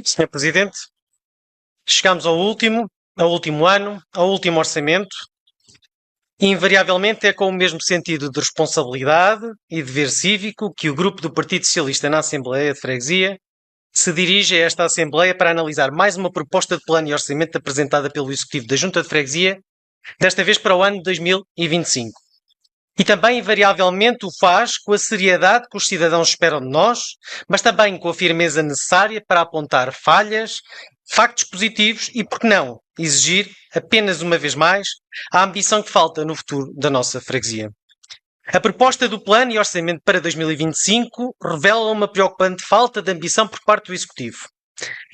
Senhor Presidente, chegamos ao último ano, ao último orçamento, e invariavelmente é com o mesmo sentido de responsabilidade e dever cívico que o grupo do Partido Socialista na Assembleia de Freguesia se dirige a esta Assembleia para analisar mais uma proposta de plano e orçamento apresentada pelo Executivo da Junta de Freguesia, desta vez para o ano de 2025. E também, invariavelmente, o faz com a seriedade que os cidadãos esperam de nós, mas também com a firmeza necessária para apontar falhas, factos positivos e, por que não, exigir, apenas uma vez mais, a ambição que falta no futuro da nossa freguesia. A proposta do Plano e Orçamento para 2025 revela uma preocupante falta de ambição por parte do Executivo.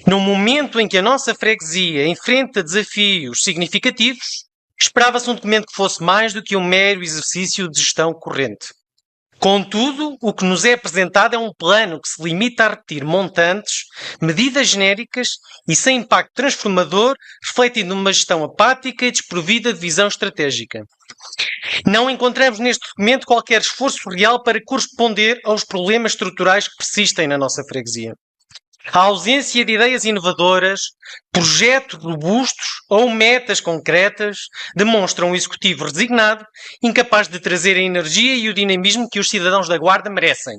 No momento em que a nossa freguesia enfrenta desafios significativos, esperava-se um documento que fosse mais do que um mero exercício de gestão corrente. Contudo, o que nos é apresentado é um plano que se limita a repetir montantes, medidas genéricas e sem impacto transformador, refletindo uma gestão apática e desprovida de visão estratégica. Não encontramos neste documento qualquer esforço real para corresponder aos problemas estruturais que persistem na nossa freguesia. A ausência de ideias inovadoras, projetos robustos ou metas concretas demonstram um executivo resignado, incapaz de trazer a energia e o dinamismo que os cidadãos da Guarda merecem.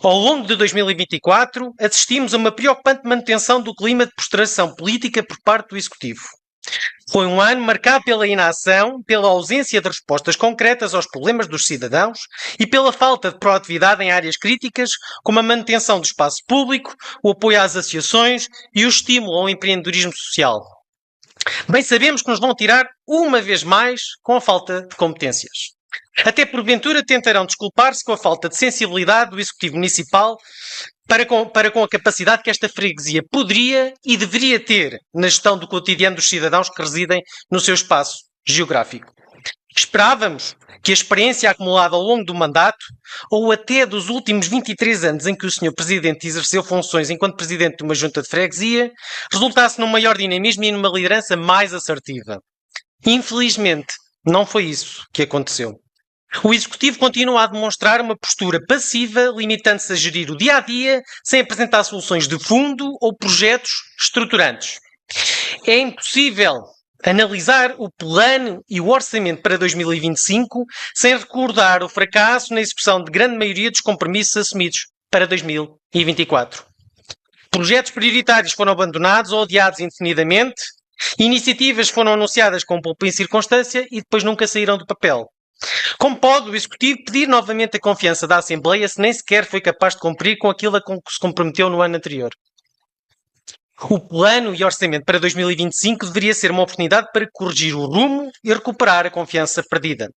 Ao longo de 2024, assistimos a uma preocupante manutenção do clima de postergação política por parte do executivo. Foi um ano marcado pela inação, pela ausência de respostas concretas aos problemas dos cidadãos e pela falta de proatividade em áreas críticas, como a manutenção do espaço público, o apoio às associações e o estímulo ao empreendedorismo social. Bem sabemos que nos vão tirar, uma vez mais, com a falta de competências. Até porventura tentarão desculpar-se com a falta de sensibilidade do Executivo Municipal para com a capacidade que esta freguesia poderia e deveria ter na gestão do cotidiano dos cidadãos que residem no seu espaço geográfico. Esperávamos que a experiência acumulada ao longo do mandato, ou até dos últimos 23 anos em que o Sr. Presidente exerceu funções enquanto Presidente de uma junta de freguesia, resultasse num maior dinamismo e numa liderança mais assertiva. Infelizmente, não foi isso que aconteceu. O Executivo continua a demonstrar uma postura passiva, limitando-se a gerir o dia-a-dia, sem apresentar soluções de fundo ou projetos estruturantes. É impossível analisar o plano e o orçamento para 2025 sem recordar o fracasso na execução de grande maioria dos compromissos assumidos para 2024. Projetos prioritários foram abandonados ou adiados indefinidamente, iniciativas foram anunciadas com pouca circunstância e depois nunca saíram do papel. Como pode o Executivo pedir novamente a confiança da Assembleia se nem sequer foi capaz de cumprir com aquilo a que se comprometeu no ano anterior? O plano e orçamento para 2025 deveria ser uma oportunidade para corrigir o rumo e recuperar a confiança perdida.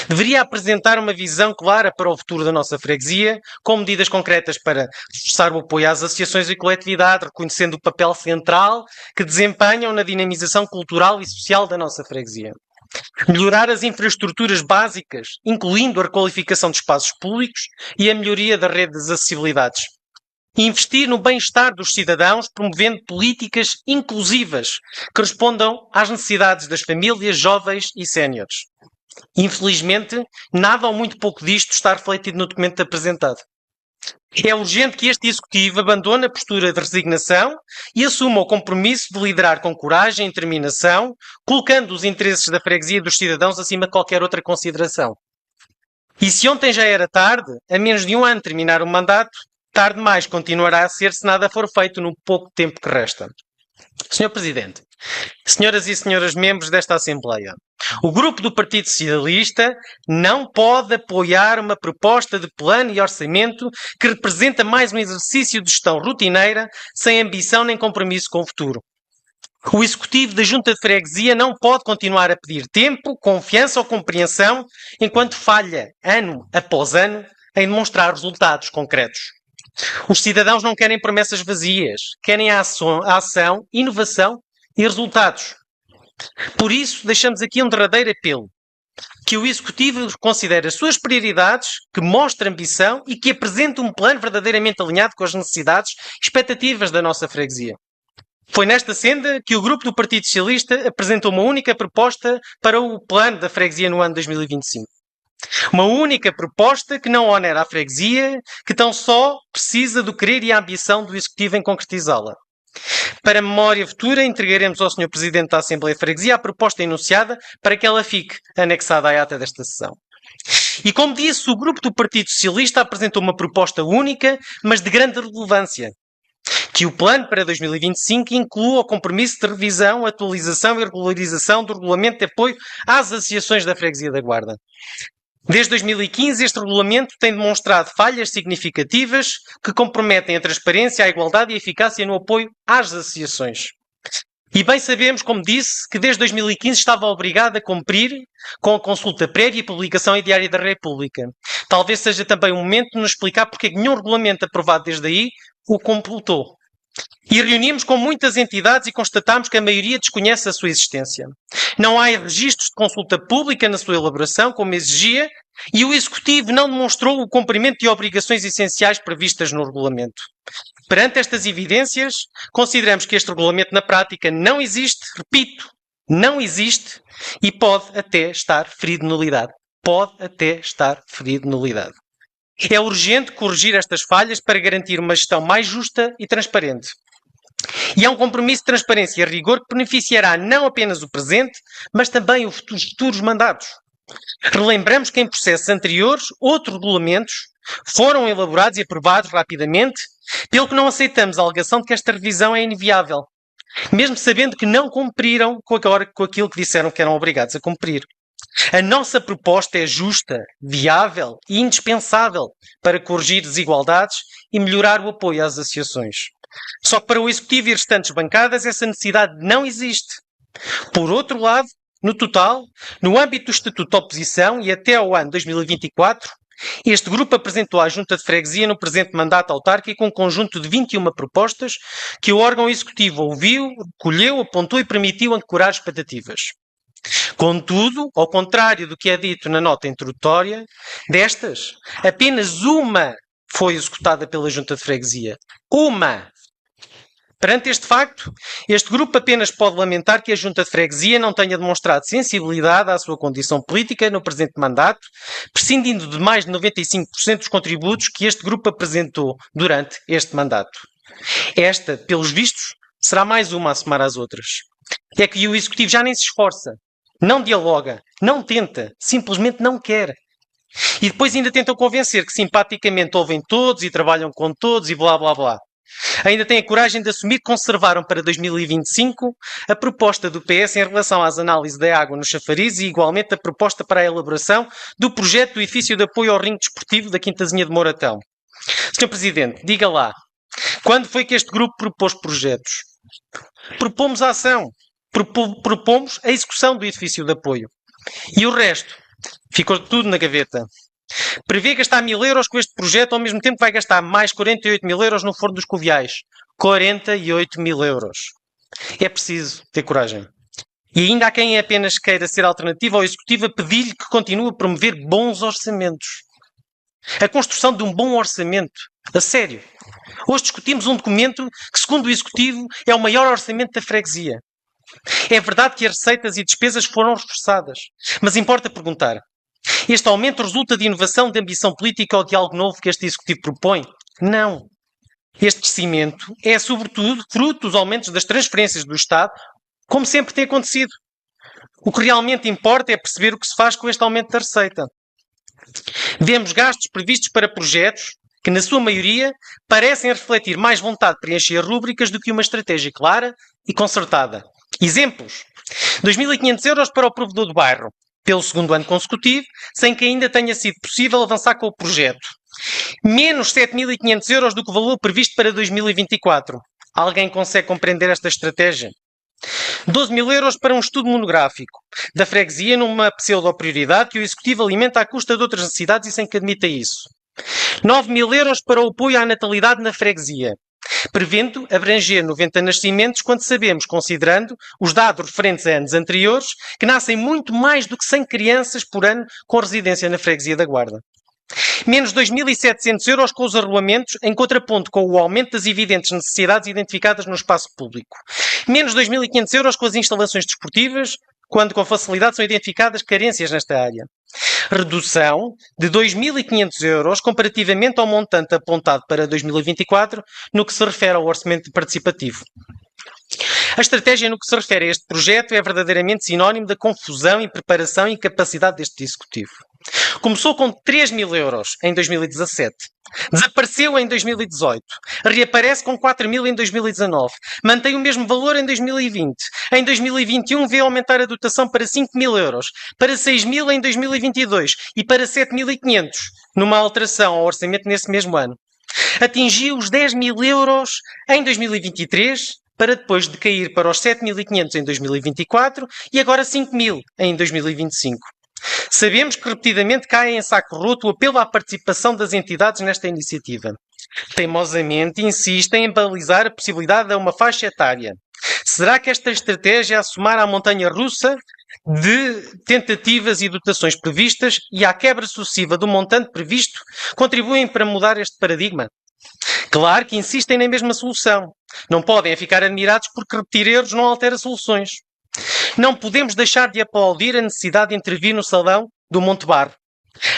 Deveria apresentar uma visão clara para o futuro da nossa freguesia, com medidas concretas para reforçar o apoio às associações e coletividade, reconhecendo o papel central que desempenham na dinamização cultural e social da nossa freguesia. Melhorar as infraestruturas básicas, incluindo a requalificação de espaços públicos e a melhoria da rede das acessibilidades. Investir no bem-estar dos cidadãos, promovendo políticas inclusivas que respondam às necessidades das famílias, jovens e séniores. Infelizmente, nada ou muito pouco disto está refletido no documento apresentado. É urgente que este Executivo abandone a postura de resignação e assuma o compromisso de liderar com coragem e determinação, colocando os interesses da freguesia e dos cidadãos acima de qualquer outra consideração. E se ontem já era tarde, a menos de um ano terminar o mandato, tarde demais continuará a ser se nada for feito no pouco tempo que resta. Senhor Presidente, senhoras e senhores membros desta Assembleia, o grupo do Partido Socialista não pode apoiar uma proposta de plano e orçamento que representa mais um exercício de gestão rotineira, sem ambição nem compromisso com o futuro. O Executivo da Junta de Freguesia não pode continuar a pedir tempo, confiança ou compreensão, enquanto falha, ano após ano, em demonstrar resultados concretos. Os cidadãos não querem promessas vazias, querem a ação, inovação e resultados. Por isso, deixamos aqui um derradeiro apelo. Que o Executivo considere as suas prioridades, que mostre ambição e que apresente um plano verdadeiramente alinhado com as necessidades e expectativas da nossa freguesia. Foi nesta senda que o grupo do Partido Socialista apresentou uma única proposta para o plano da freguesia no ano 2025. Uma única proposta que não onera a freguesia, que tão só precisa do querer e a ambição do Executivo em concretizá-la. Para a memória futura, entregaremos ao Sr. Presidente da Assembleia de Freguesia a proposta enunciada para que ela fique anexada à ata desta sessão. E como disse, o grupo do Partido Socialista apresentou uma proposta única, mas de grande relevância. Que o plano para 2025 inclua o compromisso de revisão, atualização e regularização do regulamento de apoio às associações da Freguesia da Guarda. Desde 2015, este regulamento tem demonstrado falhas significativas que comprometem a transparência, a igualdade e a eficácia no apoio às associações. E bem sabemos, como disse, que desde 2015 estava obrigado a cumprir com a consulta prévia e publicação em Diário da República. Talvez seja também o momento de nos explicar porque nenhum regulamento aprovado desde aí o completou. E reunimos com muitas entidades e constatamos que a maioria desconhece a sua existência. Não há registros de consulta pública na sua elaboração, como exigia, e o Executivo não demonstrou o cumprimento de obrigações essenciais previstas no regulamento. Perante estas evidências, consideramos que este regulamento na prática não existe, repito, não existe, e pode até estar ferido de nulidade. Pode até estar ferido de nulidade. É urgente corrigir estas falhas para garantir uma gestão mais justa e transparente. E é um compromisso de transparência e rigor que beneficiará não apenas o presente, mas também os futuros mandatos. Relembramos que em processos anteriores, outros regulamentos foram elaborados e aprovados rapidamente, pelo que não aceitamos a alegação de que esta revisão é inviável, mesmo sabendo que não cumpriram com aquilo que disseram que eram obrigados a cumprir. A nossa proposta é justa, viável e indispensável para corrigir desigualdades e melhorar o apoio às associações. Só que para o Executivo e restantes bancadas essa necessidade não existe. Por outro lado, no total, no âmbito do Estatuto de Oposição e até ao ano 2024, este grupo apresentou à Junta de Freguesia no presente mandato autárquico um conjunto de 21 propostas que o órgão executivo ouviu, recolheu, apontou e permitiu ancorar expectativas. Contudo, ao contrário do que é dito na nota introdutória, destas, apenas uma foi executada pela Junta de Freguesia. Uma! Perante este facto, este grupo apenas pode lamentar que a Junta de Freguesia não tenha demonstrado sensibilidade à sua condição política no presente mandato, prescindindo de mais de 95% dos contributos que este grupo apresentou durante este mandato. Esta, pelos vistos, será mais uma a somar às outras. É que o Executivo já nem se esforça, não dialoga, não tenta, simplesmente não quer. E depois ainda tentam convencer que simpaticamente ouvem todos e trabalham com todos e blá blá blá. Ainda têm a coragem de assumir que conservaram para 2025 a proposta do PS em relação às análises da água nos chafarizes e igualmente a proposta para a elaboração do projeto do edifício de apoio ao ringue desportivo da Quintazinha de Moratão. Sr. Presidente, diga lá, quando foi que este grupo propôs projetos? Propomos a ação, propomos a execução do edifício de apoio. E o resto? Ficou tudo na gaveta. Prevê gastar 1000 euros com este projeto, ao mesmo tempo que vai gastar mais 48 mil euros no Forno dos Coviais. 48 mil euros. É preciso ter coragem. E ainda há quem apenas queira ser alternativa ao Executivo a pedir-lhe que continue a promover bons orçamentos. A construção de um bom orçamento. A sério. Hoje discutimos um documento que, segundo o Executivo, é o maior orçamento da freguesia. É verdade que as receitas e despesas foram reforçadas. Mas importa perguntar. Este aumento resulta de inovação, de ambição política ou de algo novo que este Executivo propõe? Não. Este crescimento é, sobretudo, fruto dos aumentos das transferências do Estado, como sempre tem acontecido. O que realmente importa é perceber o que se faz com este aumento da receita. Vemos gastos previstos para projetos que, na sua maioria, parecem refletir mais vontade de preencher rúbricas do que uma estratégia clara e concertada. Exemplos. 2.500 euros para o provedor do bairro, pelo segundo ano consecutivo, sem que ainda tenha sido possível avançar com o projeto. Menos 7.500 euros do que o valor previsto para 2024. Alguém consegue compreender esta estratégia? 12 mil euros para um estudo monográfico da freguesia numa pseudo-prioridade que o Executivo alimenta à custa de outras necessidades e sem que admita isso. 9 mil euros para o apoio à natalidade na freguesia, prevendo abranger 90 nascimentos quando sabemos, considerando os dados referentes a anos anteriores, que nascem muito mais do que 100 crianças por ano com residência na freguesia da Guarda. Menos 2.700 euros com os arruamentos, em contraponto com o aumento das evidentes necessidades identificadas no espaço público. Menos 2.500 euros com as instalações desportivas, quando com facilidade são identificadas carências nesta área. redução de 2.500 euros comparativamente ao montante apontado para 2024 no que se refere ao orçamento participativo. A estratégia no que se refere a este projeto é verdadeiramente sinónimo da confusão, preparação e capacidade deste Executivo. Começou com 3.000 euros em 2017. Desapareceu em 2018. Reaparece com 4.000 em 2019. Mantém o mesmo valor em 2020. Em 2021 vê aumentar a dotação para 5.000 euros, para 6.000 em 2022 e para 7.500, numa alteração ao orçamento nesse mesmo ano. Atingiu os 10.000 euros em 2023, para depois decair para os 7.500 em 2024 e agora 5.000 em 2025. Sabemos que repetidamente cai em saco roto o apelo à participação das entidades nesta iniciativa. Teimosamente insistem em balizar a possibilidade de uma faixa etária. Será que esta estratégia a somar à montanha russa de tentativas e dotações previstas e à quebra sucessiva do montante previsto contribuem para mudar este paradigma? Claro que insistem na mesma solução. Não podem ficar admirados porque repetir erros não altera soluções. Não podemos deixar de aplaudir a necessidade de intervir no salão do Monte Barro.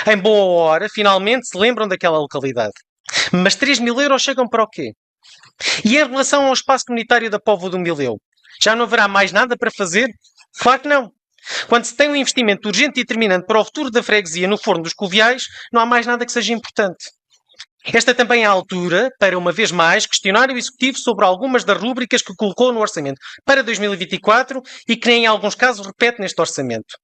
Em boa hora, finalmente se lembram daquela localidade. Mas 3.000 euros chegam para o quê? E em relação ao espaço comunitário da Póvoa do Mileu? Já não haverá mais nada para fazer? Claro que não. Quando se tem um investimento urgente e determinante para o futuro da freguesia no Forno dos Coviais, não há mais nada que seja importante. Esta também é a altura para, uma vez mais, questionar o Executivo sobre algumas das rúbricas que colocou no orçamento para 2024 e que, em alguns casos, repete neste orçamento.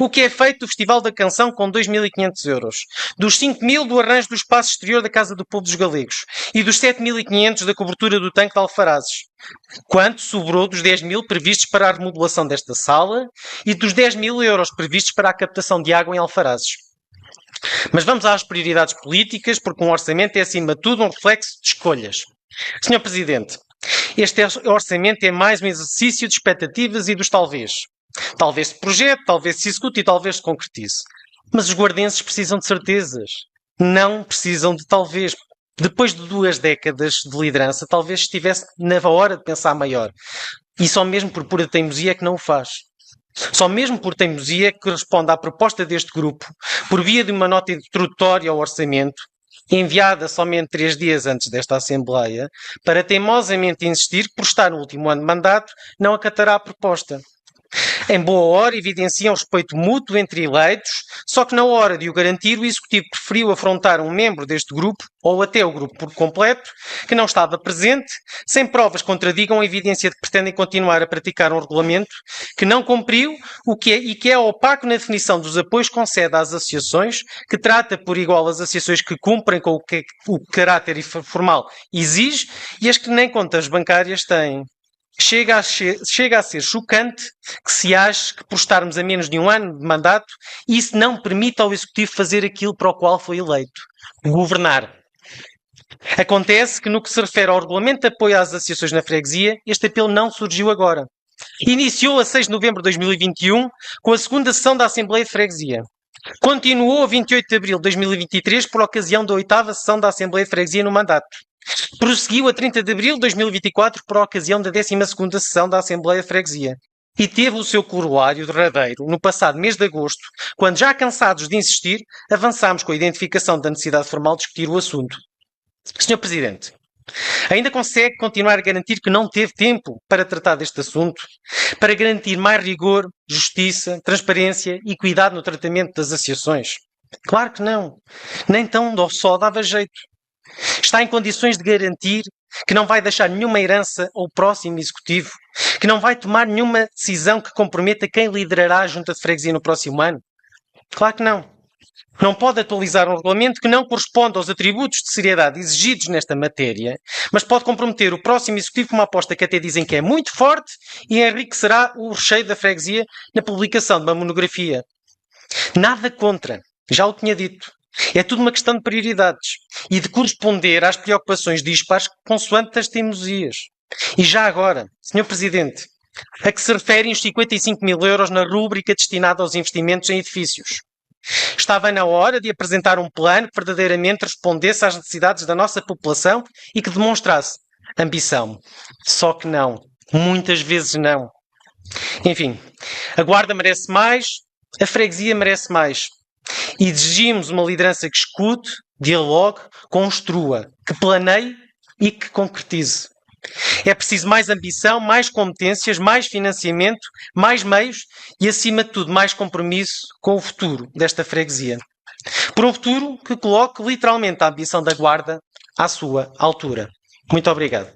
O que é feito do Festival da Canção com 2.500 euros, dos 5.000 do arranjo do espaço exterior da Casa do Povo dos Galegos e dos 7.500 da cobertura do tanque de Alfarazes? Quanto sobrou dos 10.000 previstos para a remodelação desta sala e dos 10.000 euros previstos para a captação de água em Alfarazes? Mas vamos às prioridades políticas, porque um orçamento é, acima de tudo, um reflexo de escolhas. Sr. Presidente, este orçamento é mais um exercício de expectativas e dos talvez. Talvez se projete, talvez se execute e talvez se concretize. Mas os guardenses precisam de certezas. Não precisam de talvez. Depois de 2 décadas de liderança, talvez estivesse na hora de pensar maior. E só mesmo por pura teimosia é que não o faz. Só mesmo por teimosia que responde à proposta deste grupo, por via de uma nota introdutória ao orçamento, enviada somente 3 dias antes desta Assembleia, para teimosamente insistir que, por estar no último ano de mandato, não acatará a proposta. Em boa hora, evidenciam respeito mútuo entre eleitos, só que na hora de o garantir, o Executivo preferiu afrontar um membro deste grupo, ou até o grupo por completo, que não estava presente, sem provas que contradigam a evidência de que pretendem continuar a praticar um regulamento que não cumpriu e que é opaco na definição dos apoios que concede às associações, que trata por igual as associações que cumprem com o caráter formal exige e as que nem contas bancárias têm. Chega a ser chocante que se ache que, por estarmos a menos de um ano de mandato, isso não permite ao Executivo fazer aquilo para o qual foi eleito: governar. Acontece que, no que se refere ao regulamento de apoio às associações na freguesia, este apelo não surgiu agora. Iniciou a 6 de novembro de 2021, com a segunda sessão da Assembleia de Freguesia. Continuou a 28 de abril de 2023, por ocasião da 8ª sessão da Assembleia de Freguesia no mandato. Prosseguiu a 30 de abril de 2024 por ocasião da 12ª sessão da Assembleia de Freguesia. E teve o seu corolário derradeiro no passado mês de agosto, quando, já cansados de insistir, avançámos com a identificação da necessidade formal de discutir o assunto. Sr. Presidente, ainda consegue continuar a garantir que não teve tempo para tratar deste assunto? Para garantir mais rigor, justiça, transparência e cuidado no tratamento das associações? Claro que não. Nem tão só dava jeito. Está em condições de garantir que não vai deixar nenhuma herança ao próximo Executivo? Que não vai tomar nenhuma decisão que comprometa quem liderará a Junta de Freguesia no próximo ano? Claro que não. Não pode atualizar um regulamento que não corresponde aos atributos de seriedade exigidos nesta matéria, mas pode comprometer o próximo Executivo com uma aposta que até dizem que é muito forte e enriquecerá o recheio da freguesia na publicação de uma monografia. Nada contra. Já o tinha dito. É tudo uma questão de prioridades e de corresponder às preocupações dispares consoante as teimosias. E já agora, Sr. Presidente, a que se referem os 55.000 euros na rúbrica destinada aos investimentos em edifícios? Estava na hora de apresentar um plano que verdadeiramente respondesse às necessidades da nossa população e que demonstrasse ambição. Só que não. Muitas vezes não. Enfim, a Guarda merece mais, a freguesia merece mais. Exigimos uma liderança que escute, dialogue, construa, que planeie e que concretize. É preciso mais ambição, mais competências, mais financiamento, mais meios e, acima de tudo, mais compromisso com o futuro desta freguesia. Por um futuro que coloque literalmente a ambição da Guarda à sua altura. Muito obrigado.